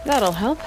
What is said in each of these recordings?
That'll help.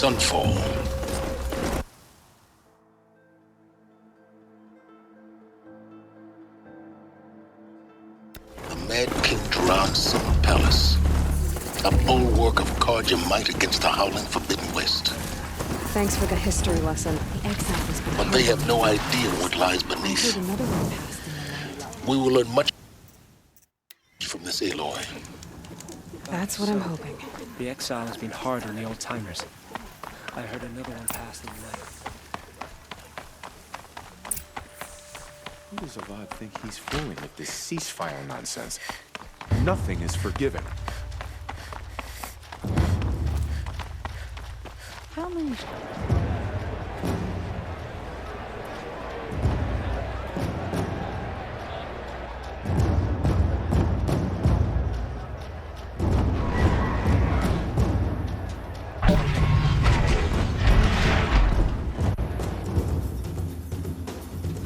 Sunfall. The Mad King Duran's summer palace. A bulwark of cards your might against the howling Forbidden West. Thanks for the history lesson. The exile has been But they have no idea what lies beneath. Another one passed in the night. We will learn much from this Aloy. That's what I'm hoping. The exile has been hard on the old-timers. I heard another one passed in the night. Who does Avad think he's fooling with this ceasefire nonsense? Nothing is forgiven. How many?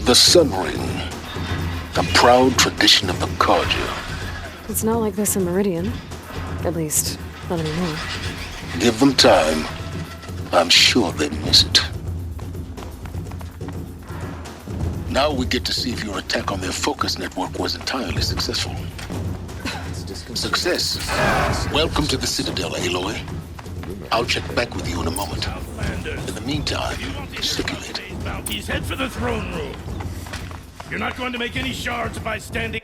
The Sun Ring, a proud tradition of the Carja. It's not like this in Meridian. At least, not anymore. Give them time. I'm sure they miss it. Now we get to see if your attack on their focus network was entirely successful. Success. Welcome to the Citadel, Aloy. I'll check back with you in a moment. In the meantime, circulate. Bounties, head for the throne room. You're not going to make any shards by standing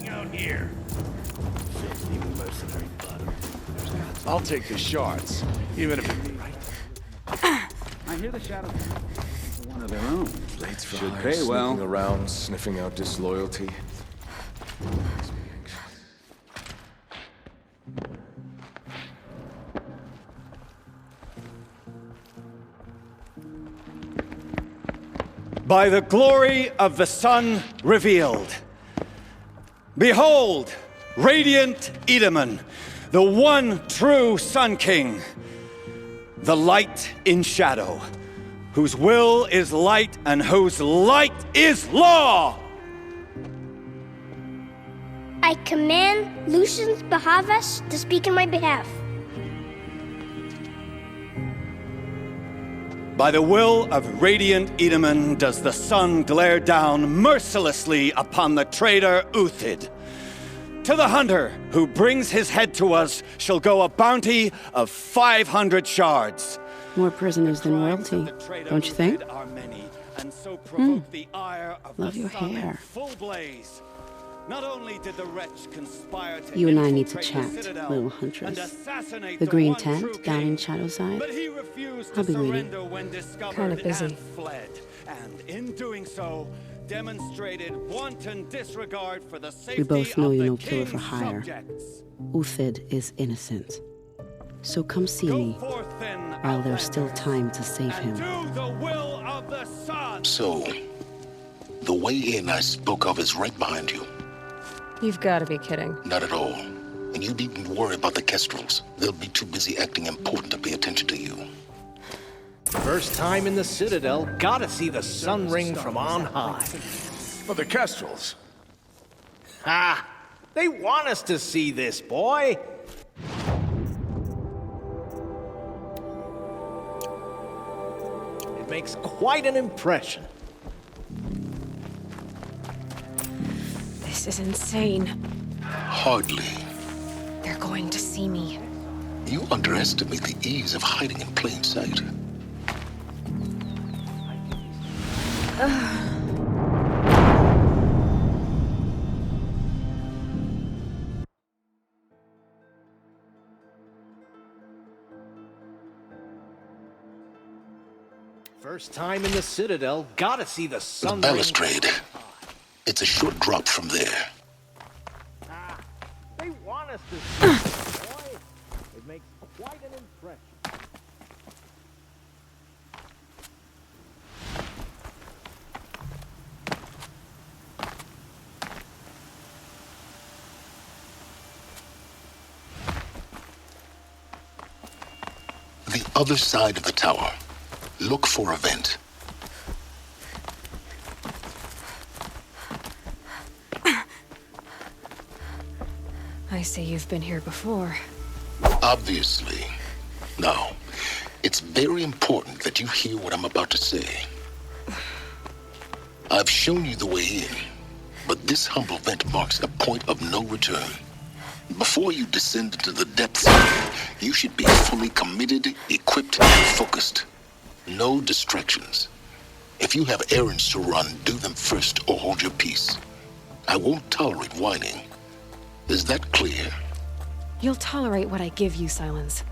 out here. Filthy mercenary butter. I'll take the shards, even if it... I hear the shadows. One of their own. Blades for Should hire, pay well. sneaking around, sniffing out disloyalty. Makes me anxious. By the glory of the sun revealed. Behold, radiant Edaman, the one true Sun King, the light in shadow, whose will is light and whose light is law! I command Lucius Bahavas to speak in my behalf. By the will of radiant Edaman does the sun glare down mercilessly upon the traitor Uthid. To the hunter who brings his head to us shall go a bounty of 500 shards. More prisoners than royalty, don't you think? Love your hair. Not only did the wretch conspire to You and I need to infiltrate chat, the Citadel little and huntress. assassinate The green one true tent down in king, Shadowside. but he refused I'll to be waiting. surrender when discovered Kinda busy. and fled. And in doing so, demonstrated wanton disregard for the safety both know of you're the no killer for king's hire. subjects. Uthid is innocent. So come see Go me forth then, while there's still Outlanders, time to save and him. do the will of the sun. So, the way in I spoke of is right behind you. You've got to be kidding. Not at all. And you needn't worry about the Kestrels. They'll be too busy acting important to pay attention to you. First time in the Citadel, gotta see the sun ring from on high. For the Kestrels. Ha! They want us to see this, boy! It makes quite an impression. This is insane. Hardly. They're going to see me. You underestimate the ease of hiding in plain sight. First time in the Citadel, gotta see the The sun ring. balustrade. It's a short drop from there. Ah, they want us to see this, boy! It makes quite an impression. The other side of the tower. Look for a vent. I see you've been here before. Obviously. Now, it's very important that you hear what I'm about to say. I've shown you the way in, but this humble vent marks a point of no return. Before you descend into the depths, you should be fully committed, equipped, and focused. No distractions. If you have errands to run, do them first or hold your peace. I won't tolerate whining. Is that clear? You'll tolerate what I give you, Silence.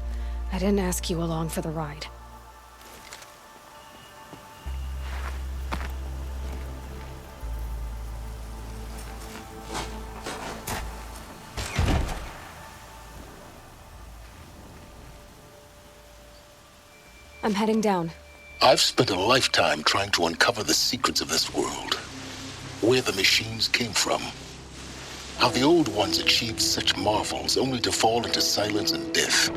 I didn't ask you along for the ride. I'm heading down. I've spent a lifetime trying to uncover the secrets of this world. Where the machines came from. How the old ones achieved such marvels only to fall into silence and death.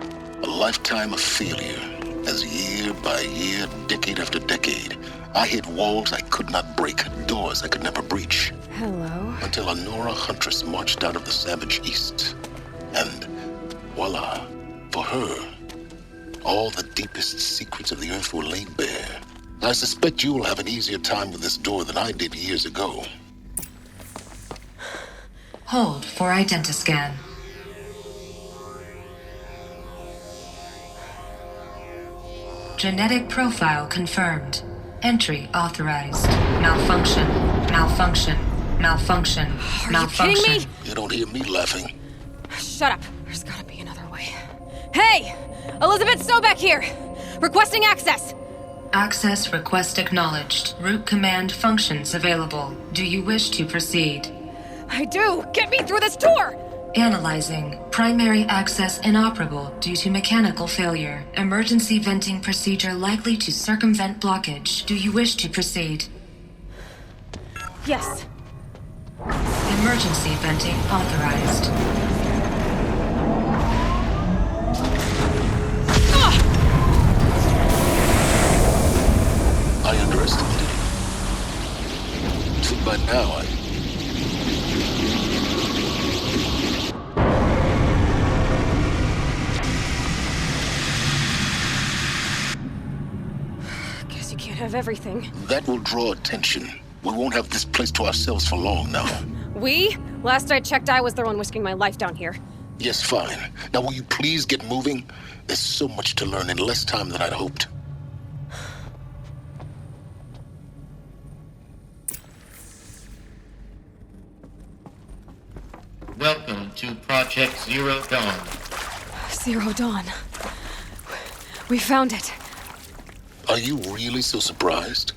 A lifetime of failure, as year by year, decade after decade, I hit walls I could not break, doors I could never breach. Hello. Until a Nora huntress marched out of the savage east. And voila, for her, all the deepest secrets of the Earth were laid bare. I suspect you will have an easier time with this door than I did years ago. Hold for identiscan. Genetic profile confirmed. Entry authorized. Malfunction. Malfunction. Malfunction. Malfunction. Are you kidding me? You don't hear me laughing. Shut up. There's gotta be another way. Hey! Elizabeth Sobek here! Requesting access! Access request acknowledged. Root command functions available. Do you wish to proceed? I do! Get me through this door! Analyzing. Primary access inoperable due to mechanical failure. Emergency venting procedure likely to circumvent blockage. Do you wish to proceed? Yes. Emergency venting authorized. I underestimated you. So by now, Guess you can't have everything. that will draw attention. We won't have this place to ourselves for long now. We? Last I checked, I was the one risking my life down here. Yes, fine. Now will you please get moving? There's so much to learn in less time than I'd hoped. Welcome to Project Zero Dawn. Zero Dawn. We found it. Are you really so surprised?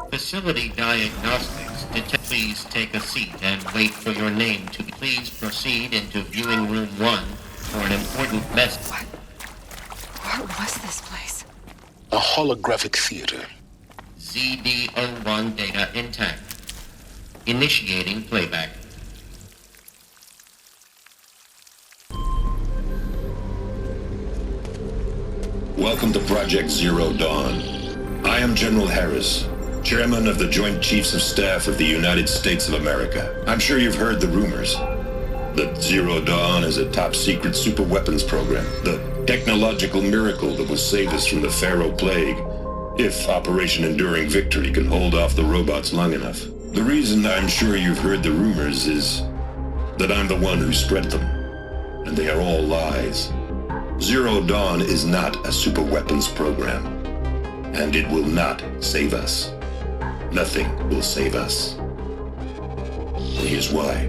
Facility diagnostics. Please take a seat and wait for your name to be. Please proceed into viewing room 1 for an important message. What was this place? A holographic theater. ZD-01 data intact. Initiating playback. Welcome to Project Zero Dawn. I am General Harris, Chairman of the Joint Chiefs of Staff of the United States of America. I'm sure you've heard the rumors that Zero Dawn is a top-secret superweapons program, the technological miracle that will save us from the Pharaoh Plague, if Operation Enduring Victory can hold off the robots long enough. The reason I'm sure you've heard the rumors is that I'm the one who spread them, and they are all lies. Zero Dawn is not a superweapons program, and it will not save us. Nothing will save us. Here's why.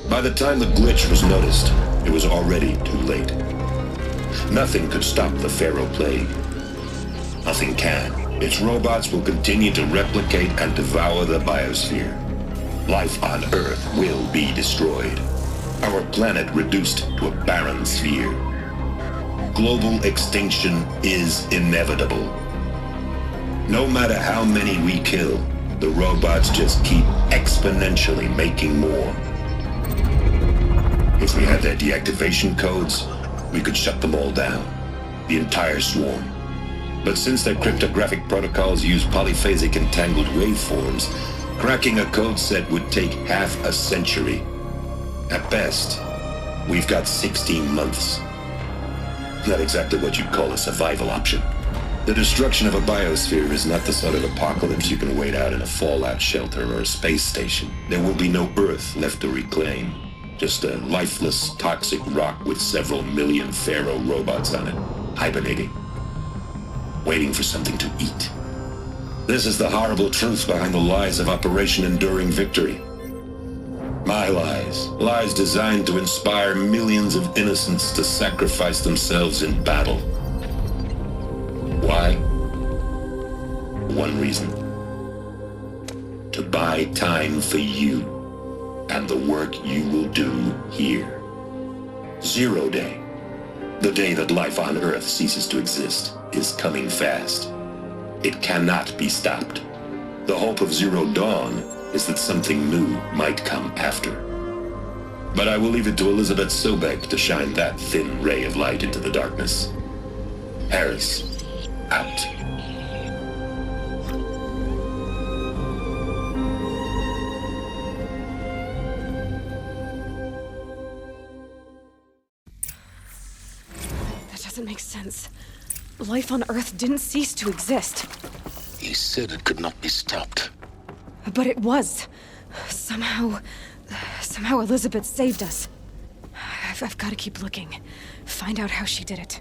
By the time the glitch was noticed, it was already too late. Nothing could stop the Pharaoh Plague. Nothing can. Its robots will continue to replicate and devour the biosphere. Life on Earth will be destroyed. Our planet reduced to a barren sphere. Global extinction is inevitable. No matter how many we kill, the robots just keep exponentially making more. If we had their deactivation codes, we could shut them all down, the entire swarm. But since their cryptographic protocols use polyphasic entangled waveforms, cracking a code set would take half a century. At best, we've got 16 months. Not exactly what you'd call a survival option. The destruction of a biosphere is not the sort of apocalypse you can wait out in a fallout shelter or a space station. There will be no Earth left to reclaim. Just a lifeless, toxic rock with several million Pharaoh robots on it, hibernating, waiting for something to eat. This is the horrible truth behind the lies of Operation Enduring Victory. My lies. Lies designed to inspire millions of innocents to sacrifice themselves in battle. Why? One reason. To buy time for you and the work you will do here. Zero Day. The day that life on Earth ceases to exist is coming fast. It cannot be stopped. The hope of Zero Dawn is that something new might come after. But I will leave it to Elizabeth Sobek to shine that thin ray of light into the darkness. Harris, out. That doesn't make sense. Life on Earth didn't cease to exist. He said it could not be stopped. But it was. Somehow Elizabeth saved us. I've got to keep looking. Find out how she did it.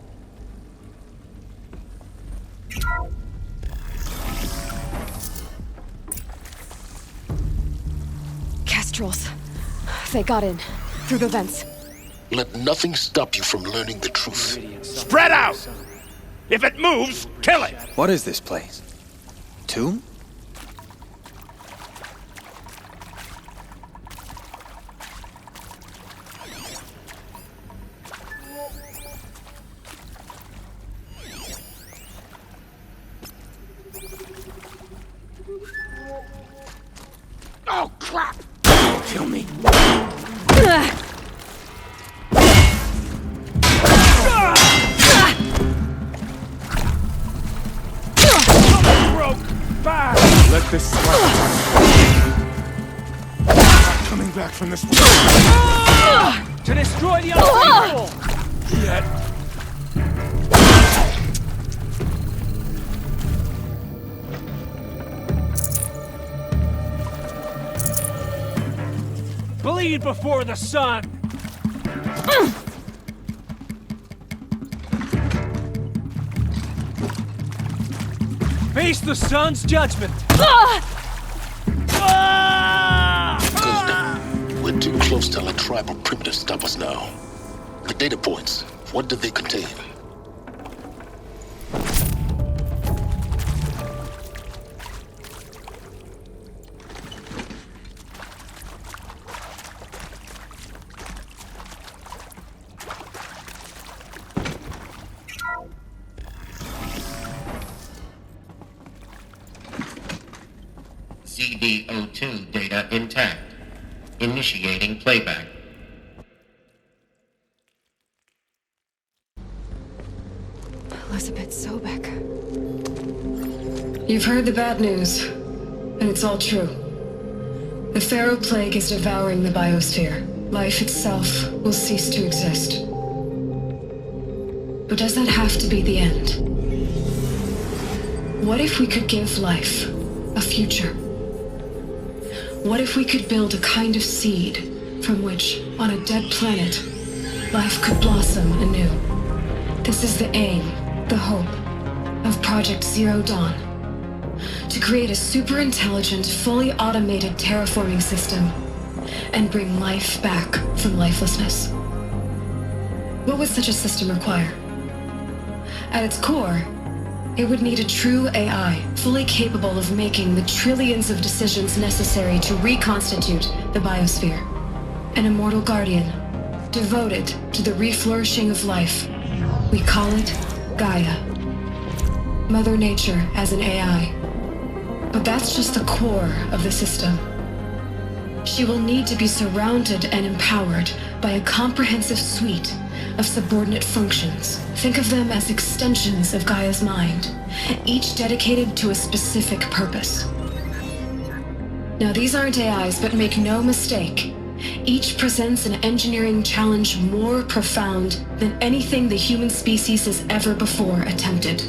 Kestrels. They got in. Through the vents. Let nothing stop you from learning the truth. Spread out! If it moves, kill it! What is this place? Tomb? Oh, crap! Kill me. Let this slide. Not coming back from this one. To destroy the other people! Yet. Bleed before the sun! Face the sun's judgment! Good. We're too close to let tribal primitives stop us now. The data points, what do they contain? ZD02 data intact. Initiating playback. Elizabeth Sobek. You've heard the bad news, and it's all true. The Pharaoh Plague is devouring the biosphere. Life itself will cease to exist. But does that have to be the end? What if we could give life a future? What if we could build a kind of seed from which, on a dead planet, life could blossom anew? This is the aim, the hope, of Project Zero Dawn. To create a super-intelligent, fully automated terraforming system and bring life back from lifelessness. What would such a system require? At its core, it would need a true AI, fully capable of making the trillions of decisions necessary to reconstitute the biosphere. An immortal guardian, devoted to the reflourishing of life. We call it Gaia. Mother Nature as an AI. But that's just the core of the system. She will need to be surrounded and empowered by a comprehensive suite of subordinate functions. Think of them as extensions of Gaia's mind, each dedicated to a specific purpose. Now, these aren't AIs, but make no mistake, each presents an engineering challenge more profound than anything the human species has ever before attempted.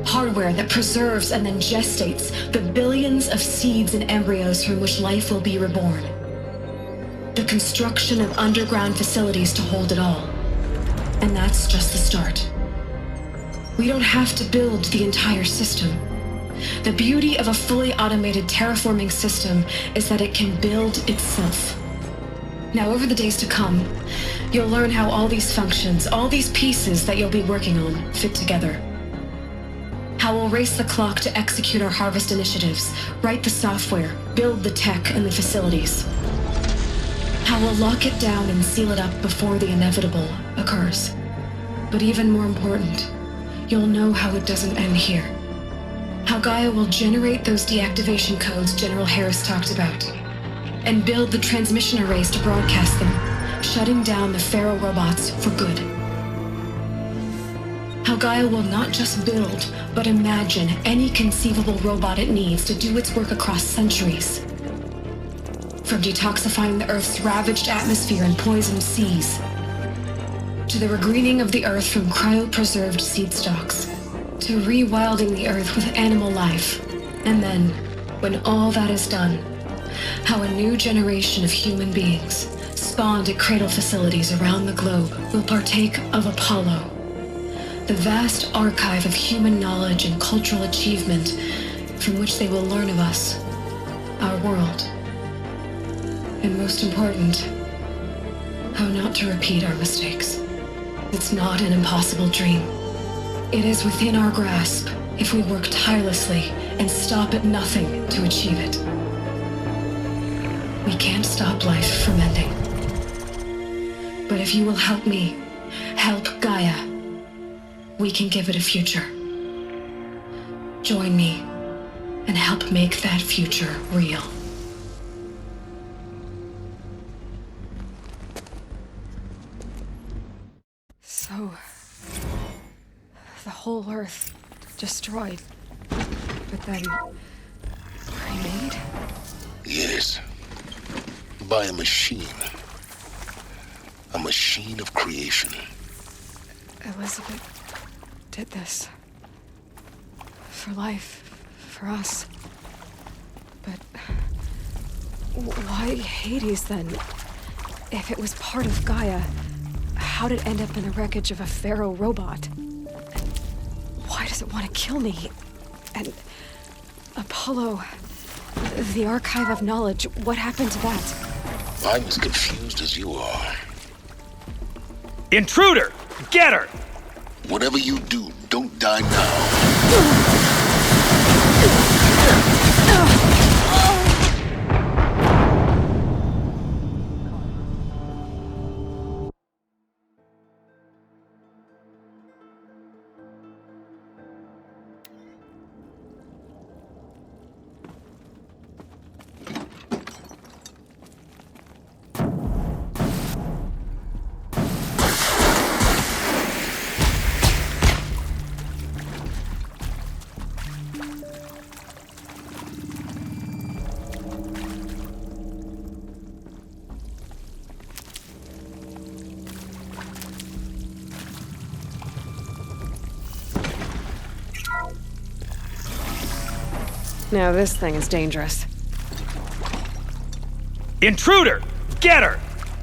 Hardware that preserves and then gestates the billions of seeds and embryos from which life will be reborn. The construction of underground facilities to hold it all. And that's just the start. We don't have to build the entire system. The beauty of a fully automated terraforming system is that it can build itself. Now, over the days to come, you'll learn how all these functions, all these pieces that you'll be working on, fit together. How we'll race the clock to execute our harvest initiatives, write the software, build the tech and the facilities. How we'll lock it down and seal it up before the inevitable occurs. But even more important, you'll know how it doesn't end here. How Gaia will generate those deactivation codes General Harris talked about, and build the transmission arrays to broadcast them, shutting down the Pharaoh robots for good. How Gaia will not just build, but imagine any conceivable robot it needs to do its work across centuries. From detoxifying the Earth's ravaged atmosphere and poisoned seas, to the regreening of the Earth from cryopreserved seed stalks, to rewilding the Earth with animal life. And then, when all that is done, how a new generation of human beings, spawned at cradle facilities around the globe, will partake of Apollo, the vast archive of human knowledge and cultural achievement from which they will learn of us, our world. And most important, how not to repeat our mistakes. It's not an impossible dream. It is within our grasp if we work tirelessly and stop at nothing to achieve it. We can't stop life from ending. But if you will help me, help Gaia, we can give it a future. Join me and help make that future real. So, the whole Earth destroyed, but then remade? Yes. By a machine. A machine of creation. Elizabeth did this. For life. For us. But why Hades then? If it was part of Gaia, how'd it end up in the wreckage of a Pharaoh robot? And why does it want to kill me? And Apollo, the archive of knowledge, what happened to that? I'm as confused as you are. Intruder! Get her! Whatever you do, don't die now. Now this thing is dangerous. Intruder! Get her!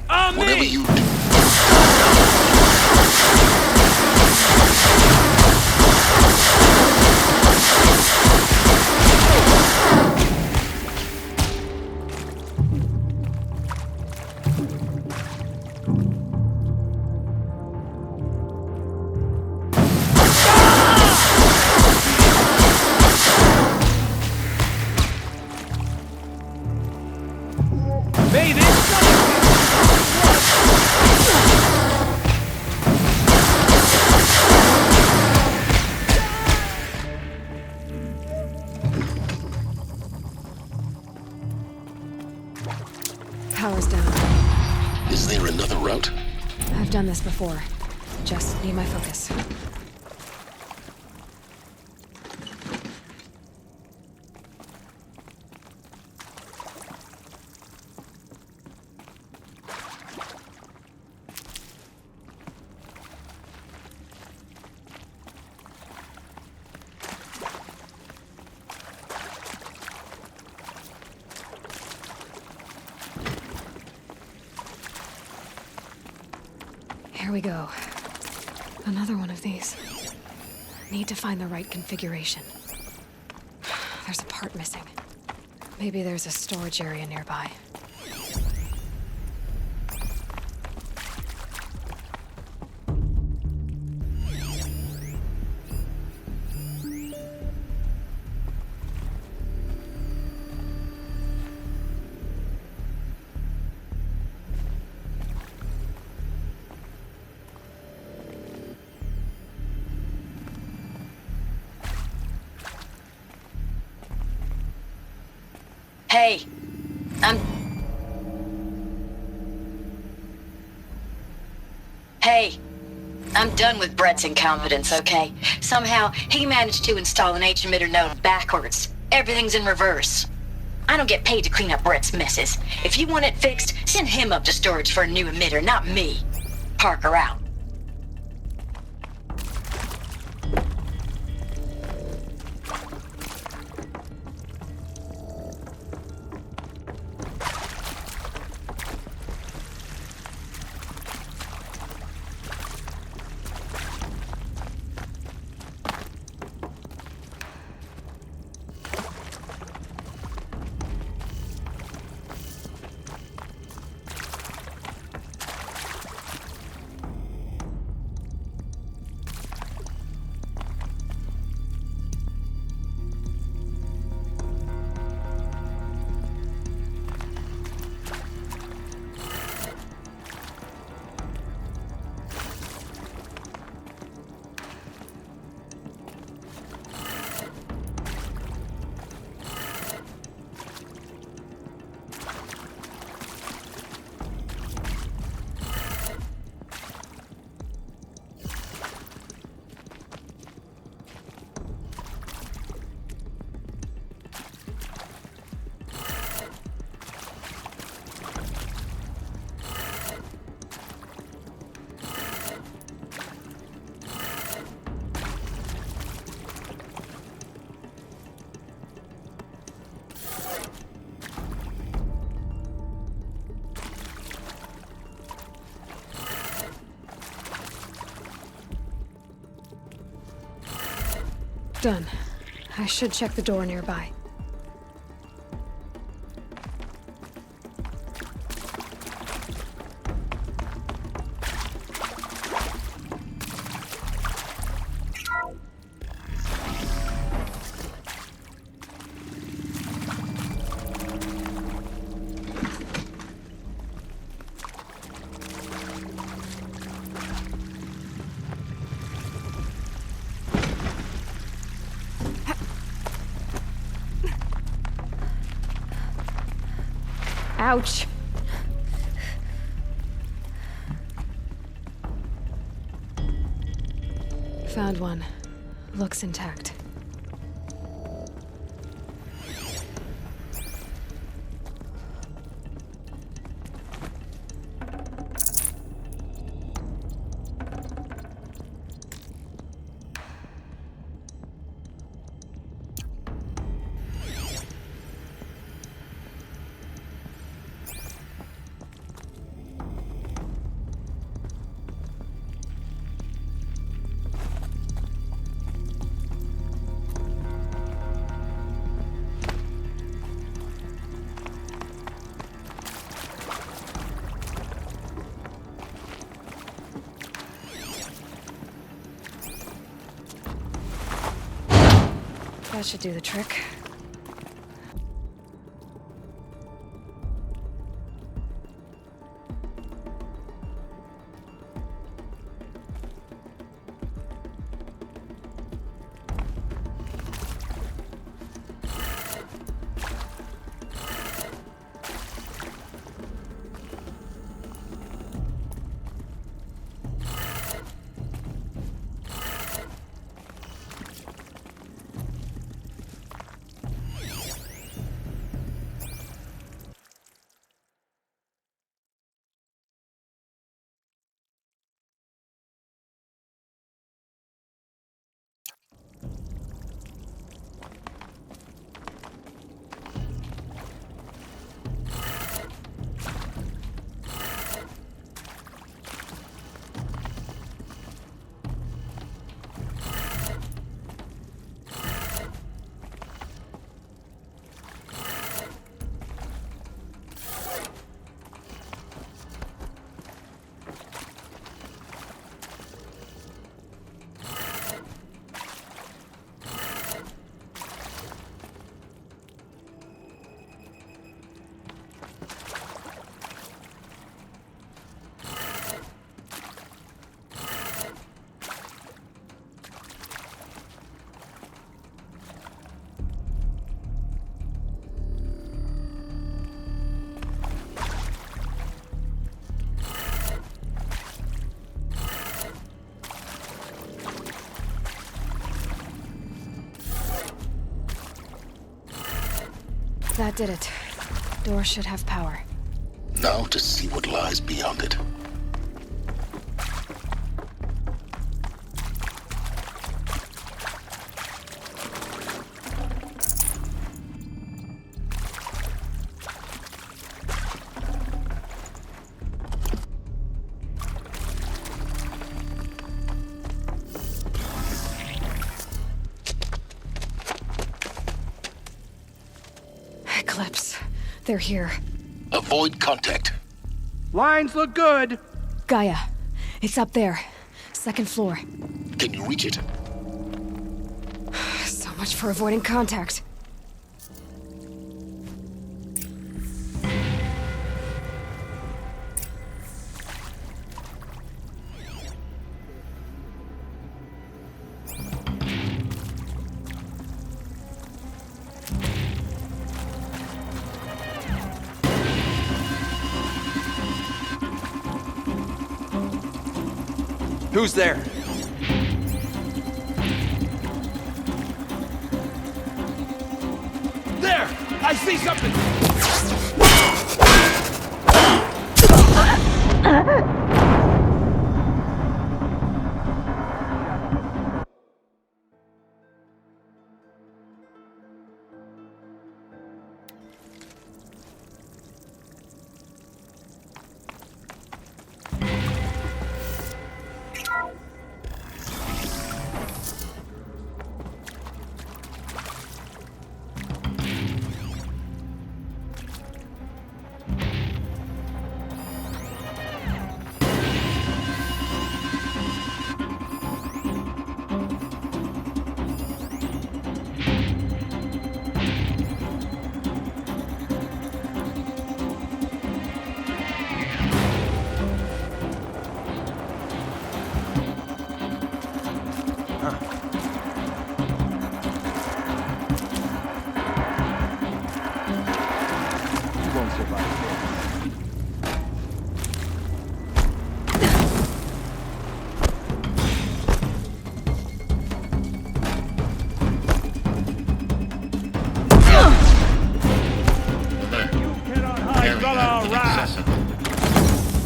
On Whatever me! you do. Power's down. Is there another route? I've done this before. Just need my focus. Here we go. Another one of these. Need to find the right configuration. There's a part missing. Maybe there's a storage area nearby. Hey, I'm done with Brett's incompetence, okay? Somehow, he managed to install an H-emitter node backwards. Everything's in reverse. I don't get paid to clean up Brett's messes. If you want it fixed, send him up to storage for a new emitter, not me. Parker out. Done. I should check the door nearby. Ouch. Found one. Looks intact. That should do the trick. That did it. Door should have power. Now to see what lies beyond it. Eclipse. They're here. Avoid contact. Lines look good. Gaia. It's up there. Second floor. Can you reach it? So much for avoiding contact. Who's there? There! I see something!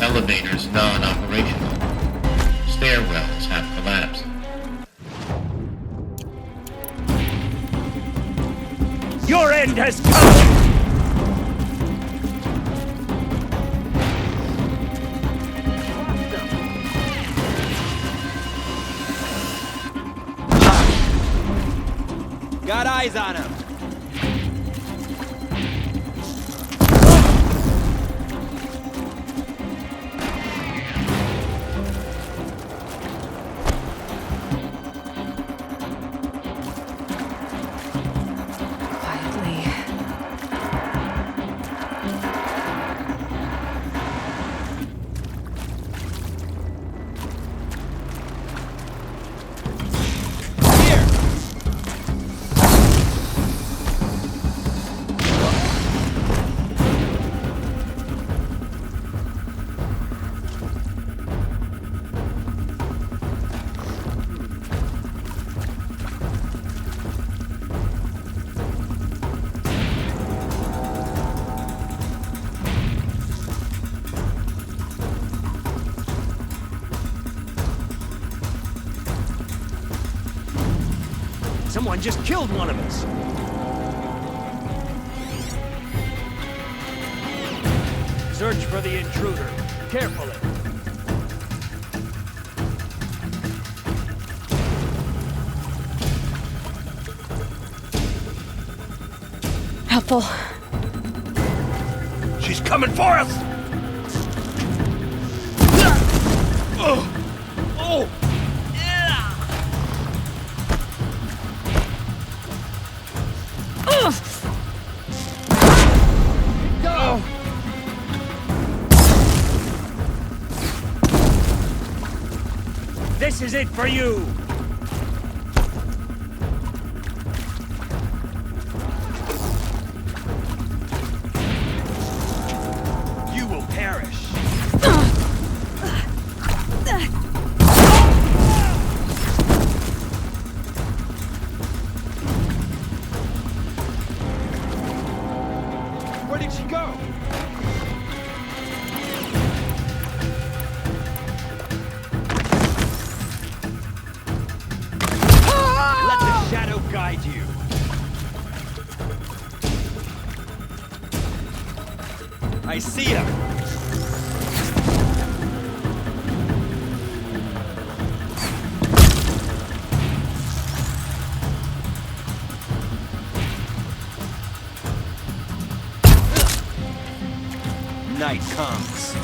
Elevators non-operational. Stairwells have collapsed. Your end has come! Got eyes on him. Quietly. Someone just killed one of us. Search for the intruder. Carefully. Helpful. She's coming for us! Oh! Oh! Go! This is it for you! You will perish. go! Let the shadow guide you. I see him. Night comes.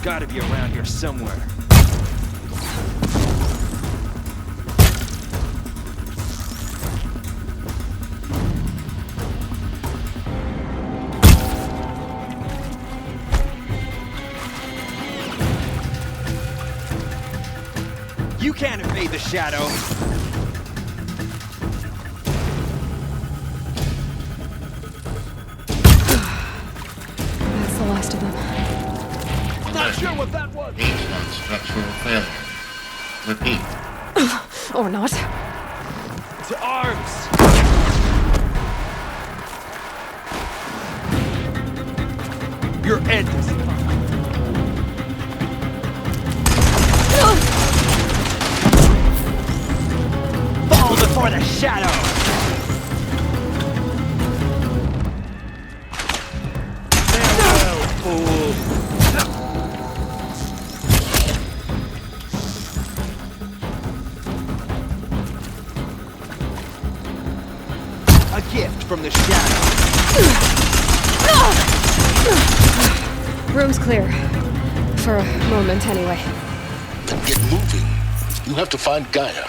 Gotta be around here somewhere. You can't evade the shadow. That's the last of them. Not sure what that was. Structural failure. Repeat. Or not. To arms! Your end is fall before the shadow! Farewell, fool! A gift from the shadow. Room's clear. For a moment, anyway. Then get moving. You have to find Gaia.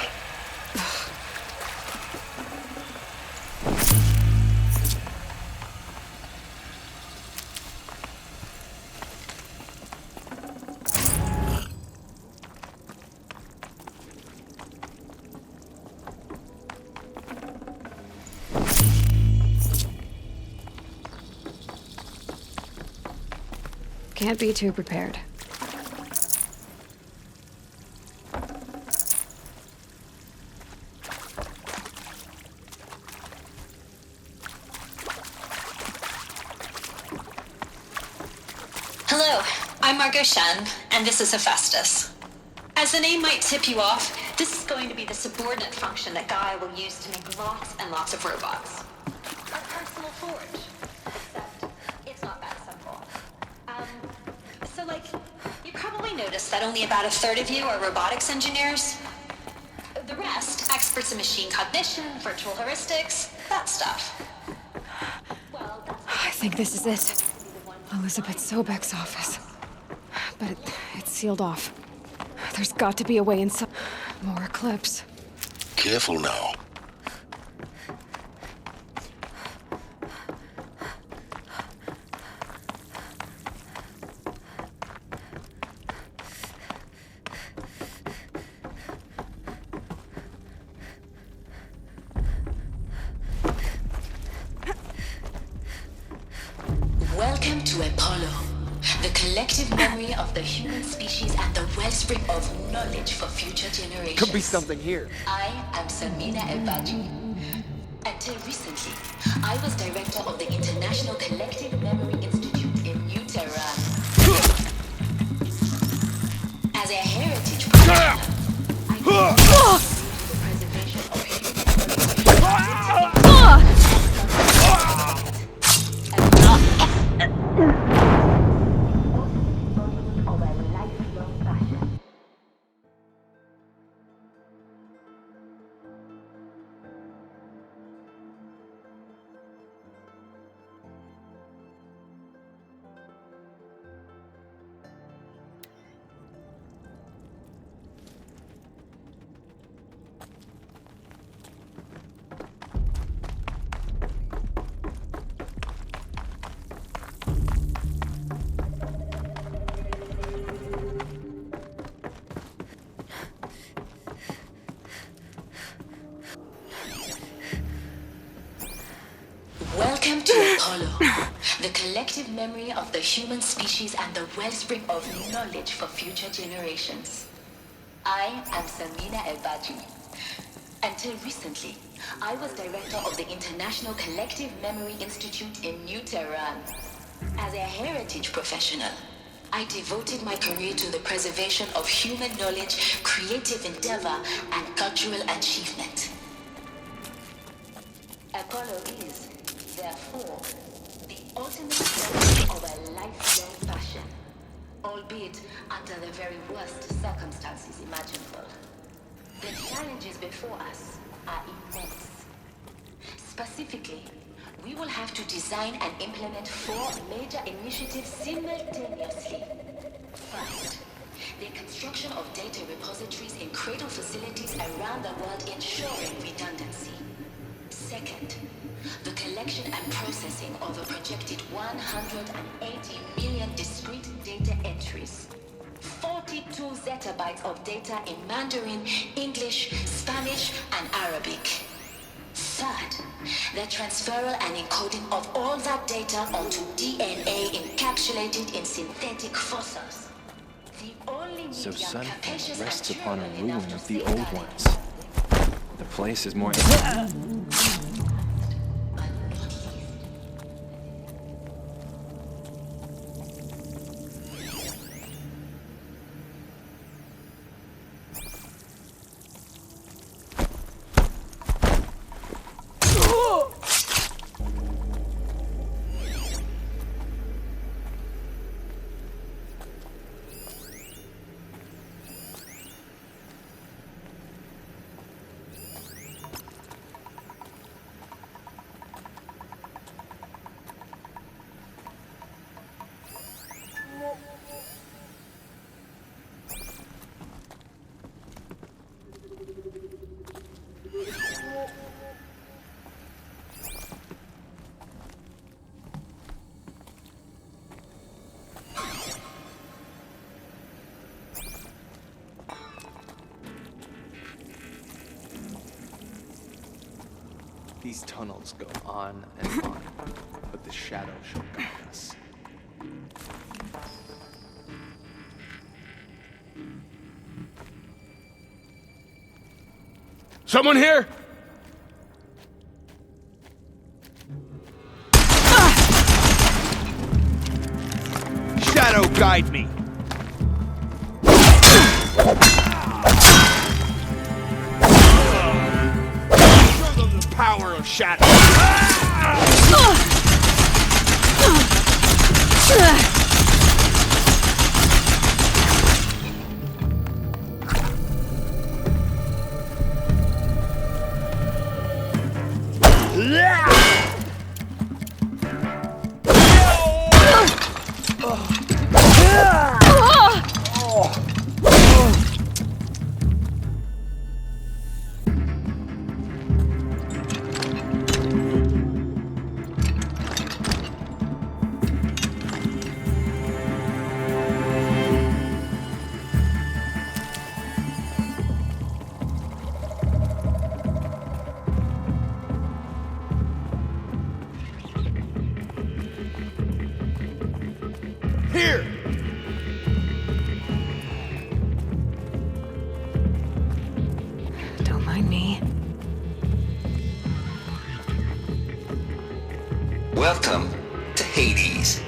Can't be too prepared. Hello, I'm Margot Shen, and this is Hephaestus. As the name might tip you off, this is going to be the subordinate function that Gaia will use to make lots and lots of robots. A personal forge. Except, it's not that simple. So you probably noticed that only about a third of you are robotics engineers. The rest, experts in machine cognition, virtual heuristics, that stuff. Well, I think this is it. Elizabeth Sobek's office. But it's sealed off. There's got to be a way inside. More Eclipse. Careful now. Welcome to Apollo, the collective memory of the human species and the wellspring of knowledge for future generations. Could be something here. I am Samina Elbaji. Until recently, I was director of the International Collective Memory Institute in New Tehran. As a heritage protector, I contribute to the preservation of human to Apollo, the collective memory of the human species and the wellspring of knowledge for future generations. I am Samina El-Badji. Until recently, I was director of the International Collective Memory Institute in New Tehran. As a heritage professional, I devoted my career to the preservation of human knowledge, creative endeavor, and cultural achievement. Apollo is, therefore, the ultimate symbol of a lifelong passion, albeit under the very worst circumstances imaginable. The challenges before us are immense. Specifically, we will have to design and implement 4 major initiatives simultaneously. First, the construction of data repositories in cradle facilities around the world ensuring redundancy. Second, the collection and processing of a projected 180 million discrete data entries. 42 zettabytes of data in Mandarin, English, Spanish, and Arabic. Third, the transferal and encoding of all that data onto DNA encapsulated in synthetic fossils. The only So medium Sun capacious rests and upon a durable ruin enough to of the safeguard old it. ones. The place is more... These tunnels go on and on, but the shadow shall guide us. Someone here? Shadow, guide me! Show them the power of shadow! Here! Don't mind me. Welcome to Hades.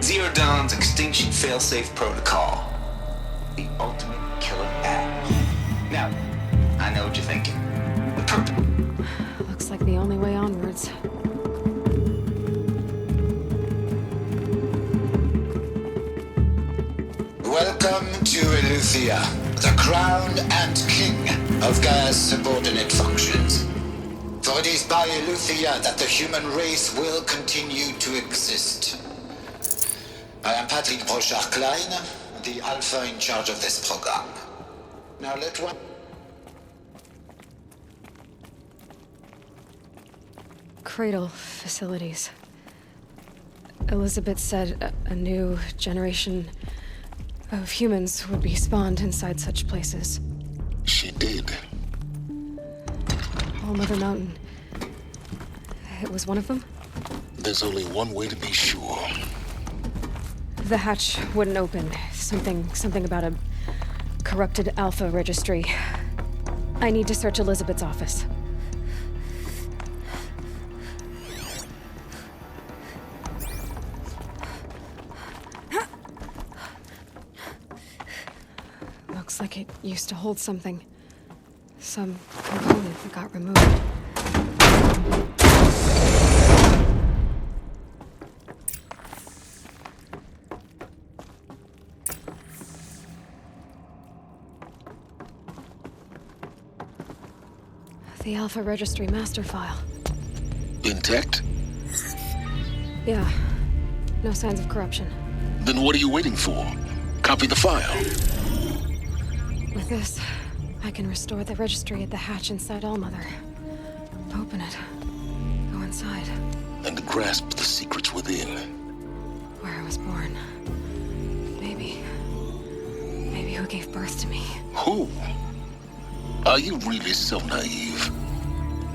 Zero Dawn's extinction failsafe protocol. The ultimate killer app. Now, I know what you're thinking. The purpose. Looks like the only way onwards. Welcome to Eleuthia, the crown and king of Gaia's subordinate functions. For it is by Eleuthia that the human race will continue to exist. I am Patrick Brochard-Klein, the alpha in charge of this program. Now let one... Cradle facilities. Elizabeth said a new generation of humans would be spawned inside such places. She did. All Mother Mountain. It was one of them? There's only one way to be sure. The hatch wouldn't open. Something about a corrupted Alpha registry. I need to search Elizabeth's office. Looks like it used to hold something. Some component that got removed. The Alpha Registry master file. Intact? Yeah. No signs of corruption. Then what are you waiting for? Copy the file. With this, I can restore the registry at the hatch inside Allmother. Open it. Go inside. And grasp the secrets within. Where I was born. Maybe who gave birth to me. Who? Are you really so naive?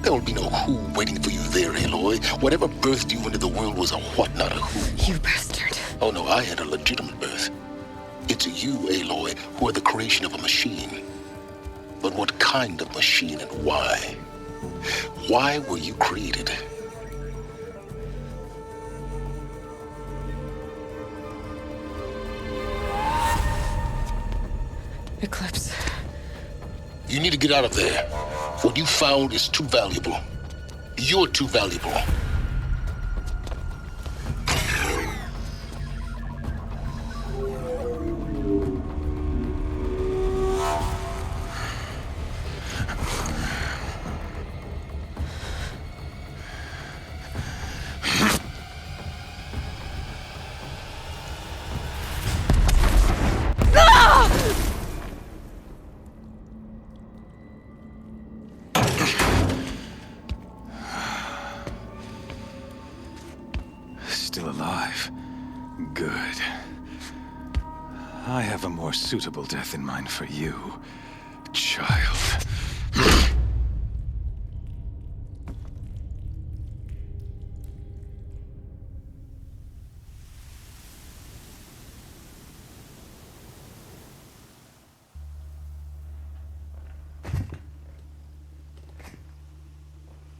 There will be no who waiting for you there, Aloy. Whatever birthed you into the world was a what, not a who. You bastard. Oh no, I had a legitimate birth. It's you, Aloy, who are the creation of a machine. But what kind of machine and why? Why were you created? Eclipse. You need to get out of there. What you found is too valuable. You're too valuable. Still alive. Good. I have a more suitable death in mind for you, child.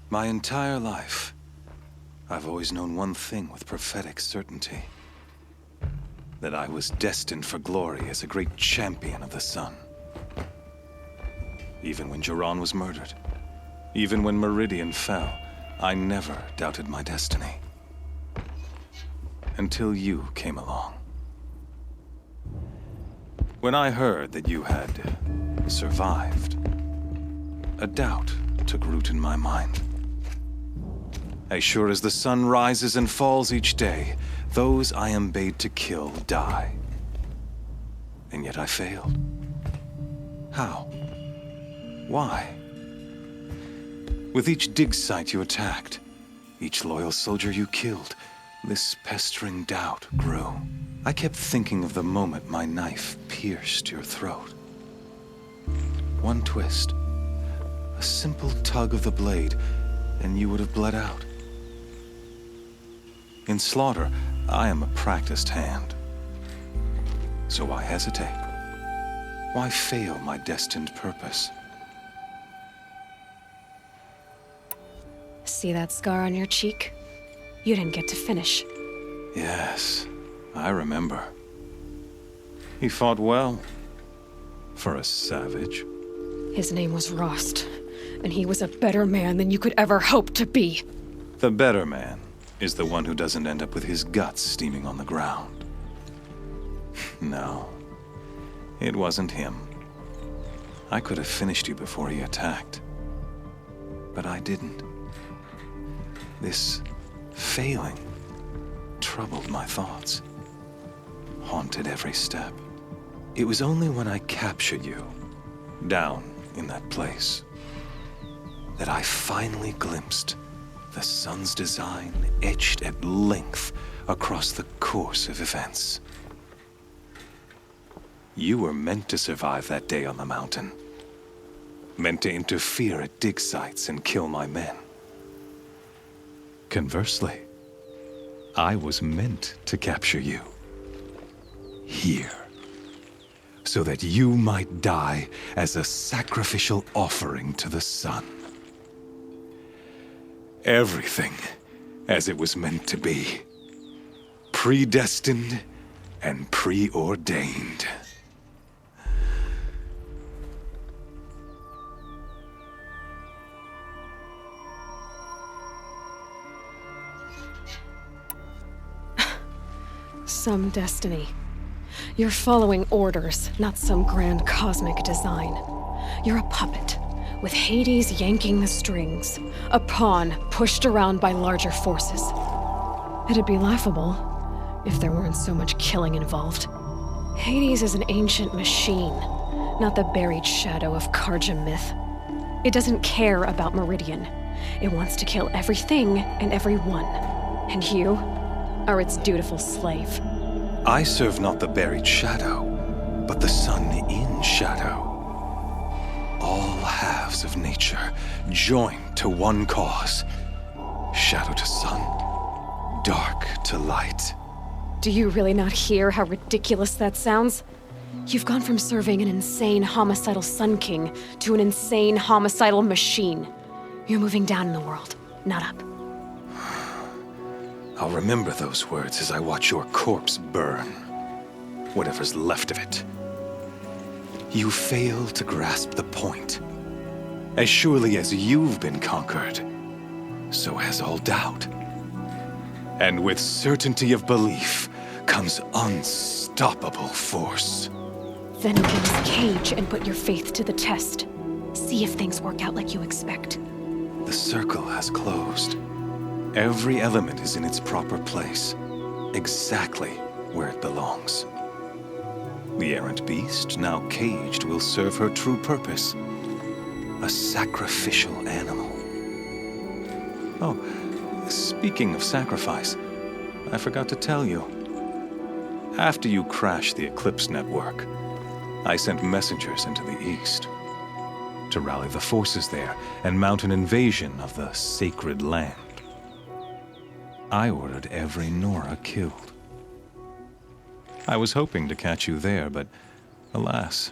My entire life, I've always known one thing with prophetic certainty. That I was destined for glory as a great champion of the sun. Even when Jiran was murdered, even when Meridian fell, I never doubted my destiny. Until you came along. When I heard that you had survived, a doubt took root in my mind. As sure as the sun rises and falls each day, those I am bade to kill die. And yet I failed. How? Why? With each dig site you attacked, each loyal soldier you killed, this pestering doubt grew. I kept thinking of the moment my knife pierced your throat. One twist, a simple tug of the blade, and you would have bled out. In slaughter, I am a practiced hand. So why hesitate? Why fail my destined purpose? See that scar on your cheek? You didn't get to finish. Yes, I remember. He fought well. For a savage. His name was Rost, and he was a better man than you could ever hope to be. The better man is the one who doesn't end up with his guts steaming on the ground. No, it wasn't him. I could have finished you before he attacked. But I didn't. This failing troubled my thoughts, haunted every step. It was only when I captured you, down in that place, that I finally glimpsed the sun's design etched at length across the course of events. You were meant to survive that day on the mountain. Meant to interfere at dig sites and kill my men. Conversely, I was meant to capture you. Here. So that you might die as a sacrificial offering to the sun. Everything as it was meant to be. Predestined and preordained. Some destiny. You're following orders, not some grand cosmic design. You're a puppet, with Hades yanking the strings, a pawn pushed around by larger forces. It'd be laughable if there weren't so much killing involved. Hades is an ancient machine, not the buried shadow of Karja myth. It doesn't care about Meridian. It wants to kill everything and everyone. And you are its dutiful slave. I serve not the buried shadow, but the sun in shadow. All halves of nature joined to one cause. Shadow to sun, dark to light. Do you really not hear how ridiculous that sounds? You've gone from serving an insane homicidal Sun King to an insane homicidal machine. You're moving down in the world, not up. I'll remember those words as I watch your corpse burn. Whatever's left of it. You fail to grasp the point. As surely as you've been conquered, so has all doubt. And with certainty of belief comes unstoppable force. Then open this cage and put your faith to the test. See if things work out like you expect. The circle has closed. Every element is in its proper place, exactly where it belongs. The errant beast, now caged, will serve her true purpose. A sacrificial animal. Oh, speaking of sacrifice, I forgot to tell you. After you crashed the Eclipse network, I sent messengers into the east to rally the forces there and mount an invasion of the sacred land. I ordered every Nora killed. I was hoping to catch you there, but alas,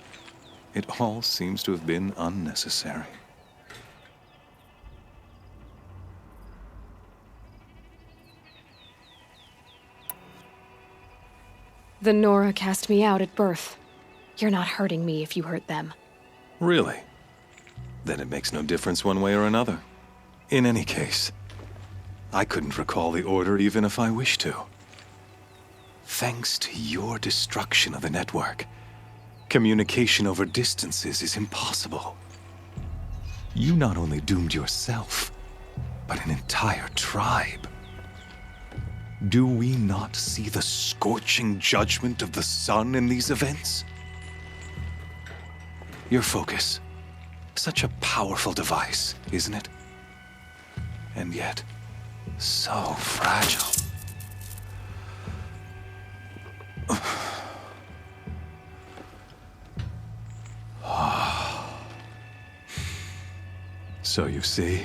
it all seems to have been unnecessary. The Nora cast me out at birth. You're not hurting me if you hurt them. Really? Then it makes no difference one way or another. In any case, I couldn't recall the order even if I wished to. Thanks to your destruction of the network, communication over distances is impossible. You not only doomed yourself, but an entire tribe. Do we not see the scorching judgment of the sun in these events? Your focus, such a powerful device, isn't it? And yet, so fragile. So you see,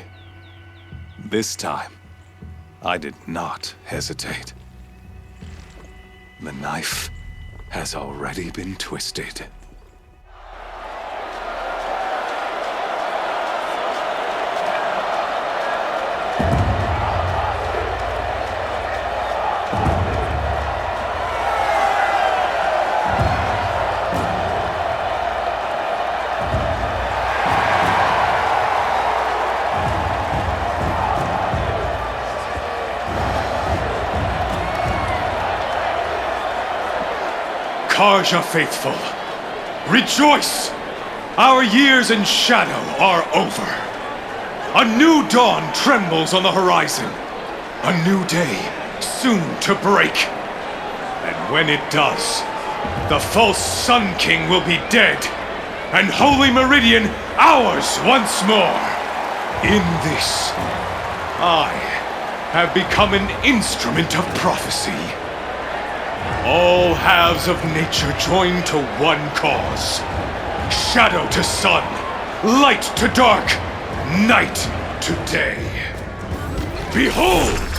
this time, I did not hesitate. The knife has already been twisted. Karja faithful, rejoice! Our years in shadow are over. A new dawn trembles on the horizon. A new day soon to break. And when it does, the false Sun King will be dead, and Holy Meridian ours once more. In this, I have become an instrument of prophecy. All halves of nature join to one cause. Shadow to sun, light to dark, night to day. Behold!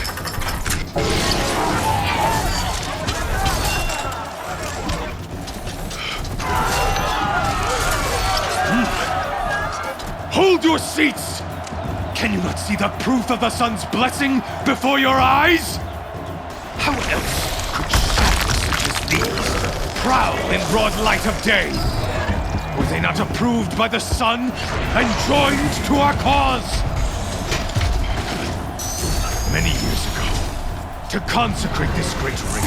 Hold your seats! Can you not see the proof of the sun's blessing before your eyes? How else could shadows such as these prowl in broad light of day? Were they not approved by the sun and joined to our cause? Many years ago, to consecrate this great ring,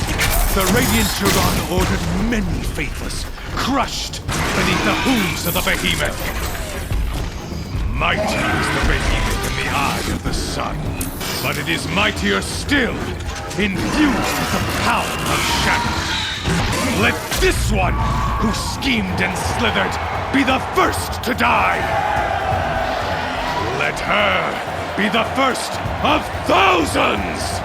the Radiant Turan ordered many faithless, crushed beneath the hooves of the behemoth. Mighty is the behemoth in the eye of the sun, but it is mightier still, infused with the power of shadow. Let this one, who schemed and slithered, be the first to die. Let her be the first of thousands!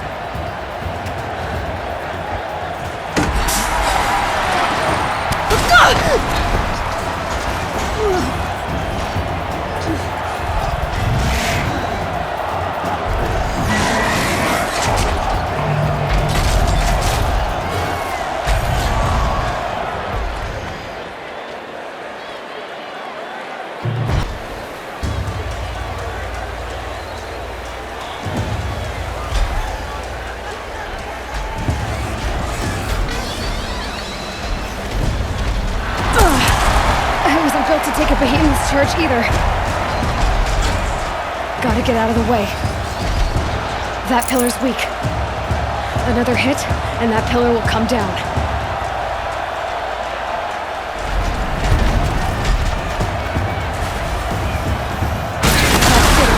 To take a behemoth's charge either. Gotta get out of the way. That pillar's weak. Another hit, and that pillar will come down. That's it.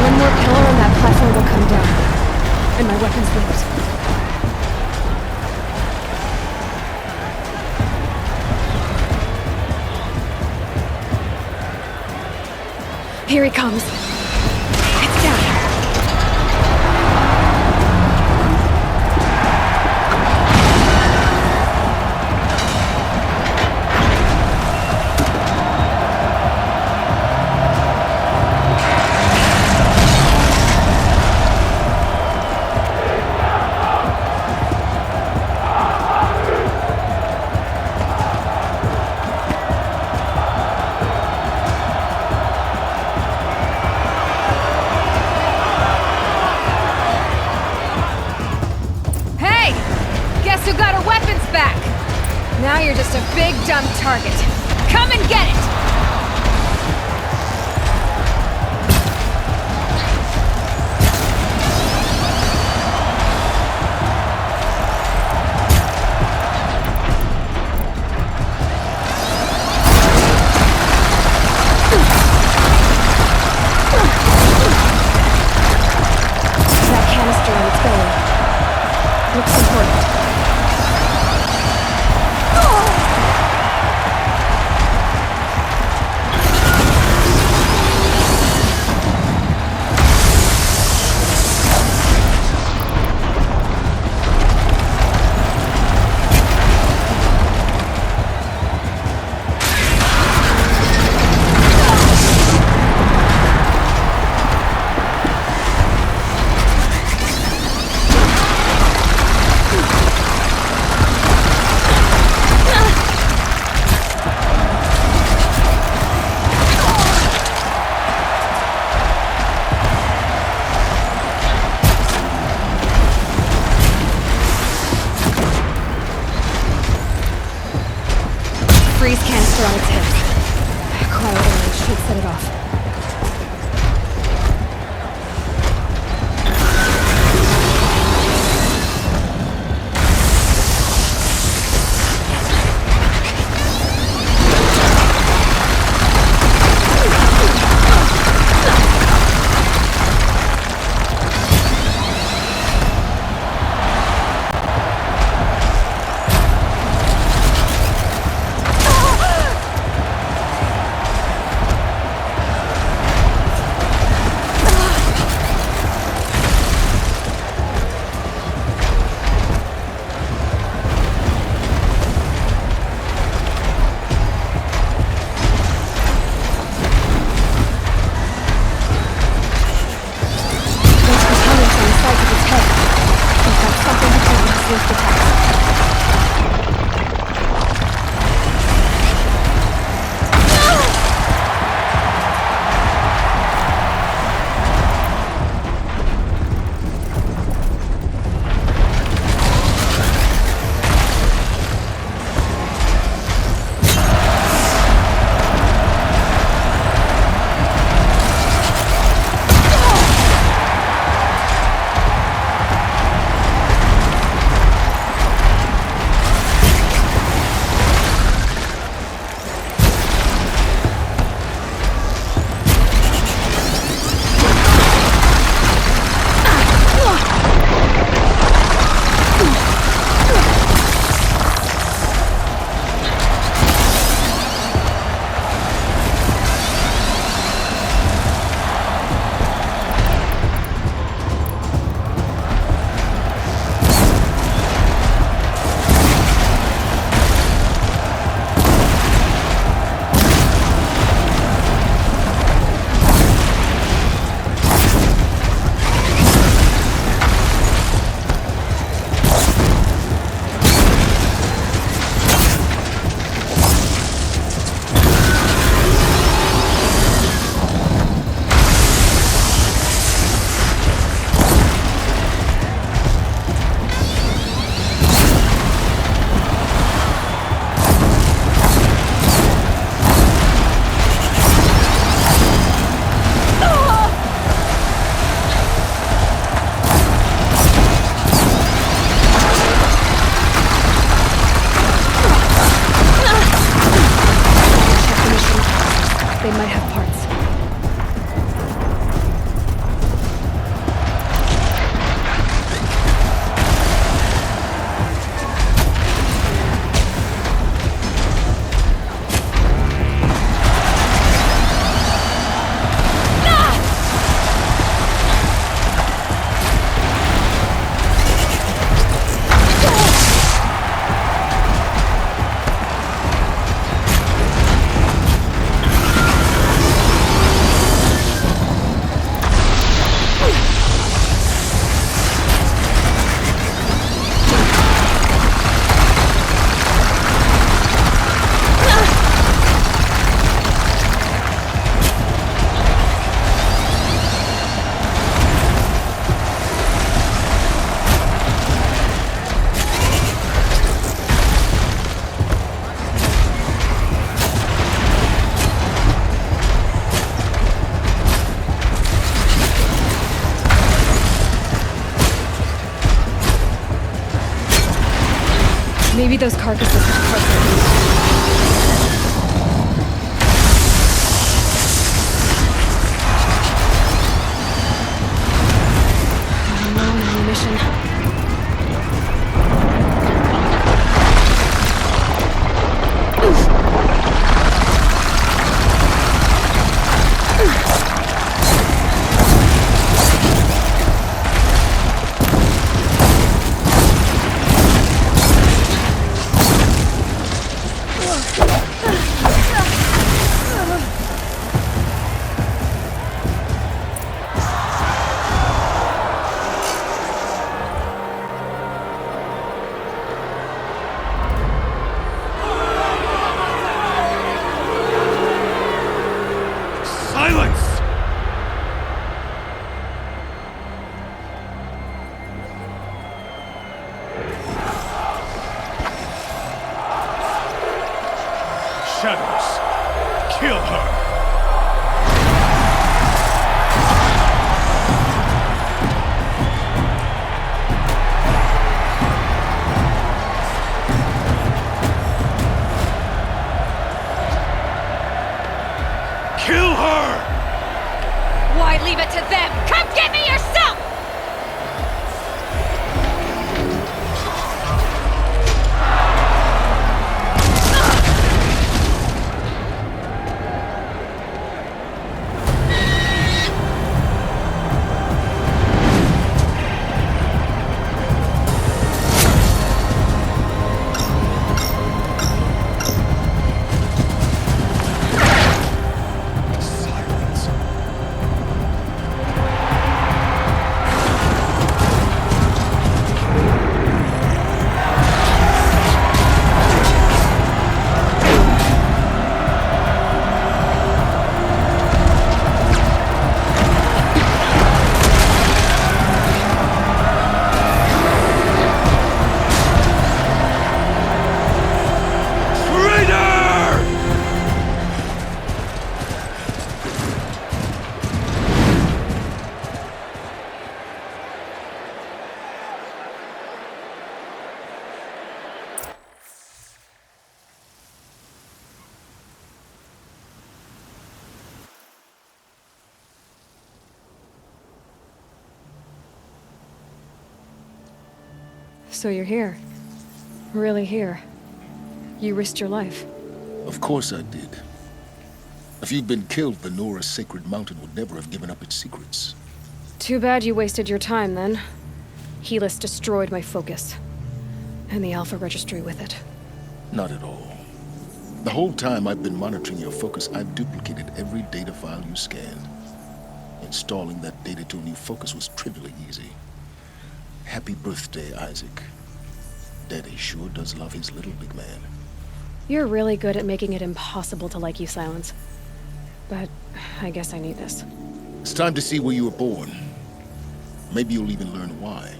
One more pillar and that platform will come down. And my weapon's linked. Here he comes. It's down. Now you're just a big, dumb target. Come and get it! That canister on its belly. Looks important. Maybe those carcasses have parts I'm low on ammunition. Shadows, kill her! Kill her! Why leave it to them? Come get me yourself! So you're here. Really here. You risked your life. Of course I did. If you'd been killed, the Nora's sacred mountain would never have given up its secrets. Too bad you wasted your time, then. Helis destroyed my focus. And the Alpha Registry with it. Not at all. The whole time I've been monitoring your focus, I've duplicated every data file you scanned. Installing that data to a new focus was trivially easy. Happy birthday, Isaac. Daddy sure does love his little big man. You're really good at making it impossible to like you, Silence. But I guess I need this. It's time to see where you were born. Maybe you'll even learn why.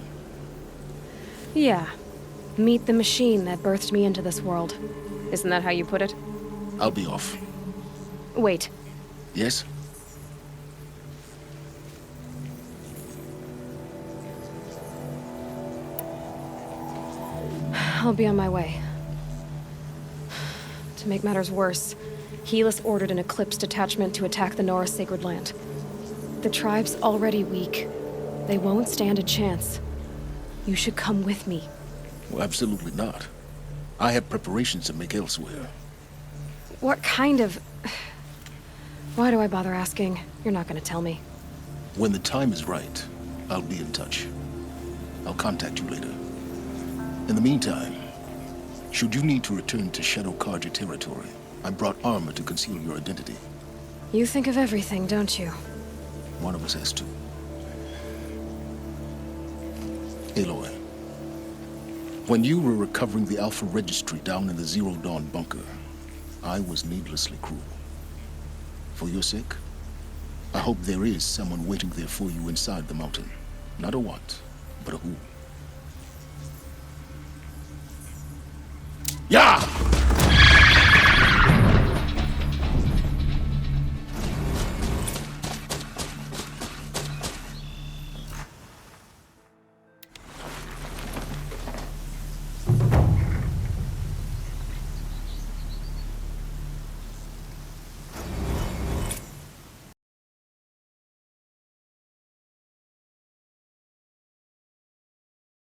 Yeah. Meet the machine that birthed me into this world. Isn't that how you put it? I'll be off. Wait. Yes? I'll be on my way. To make matters worse, Helis ordered an Eclipse detachment to attack the Nora Sacred Land. The tribe's already weak. They won't stand a chance. You should come with me. Well, absolutely not. I have preparations to make elsewhere. What kind of... Why do I bother asking? You're not gonna tell me. When the time is right, I'll be in touch. I'll contact you later. In the meantime, should you need to return to Shadow Karja territory, I brought armor to conceal your identity. You think of everything, don't you? One of us has to. Aloy, when you were recovering the Alpha Registry down in the Zero Dawn bunker, I was needlessly cruel. For your sake, I hope there is someone waiting there for you inside the mountain. Not a what, but a who.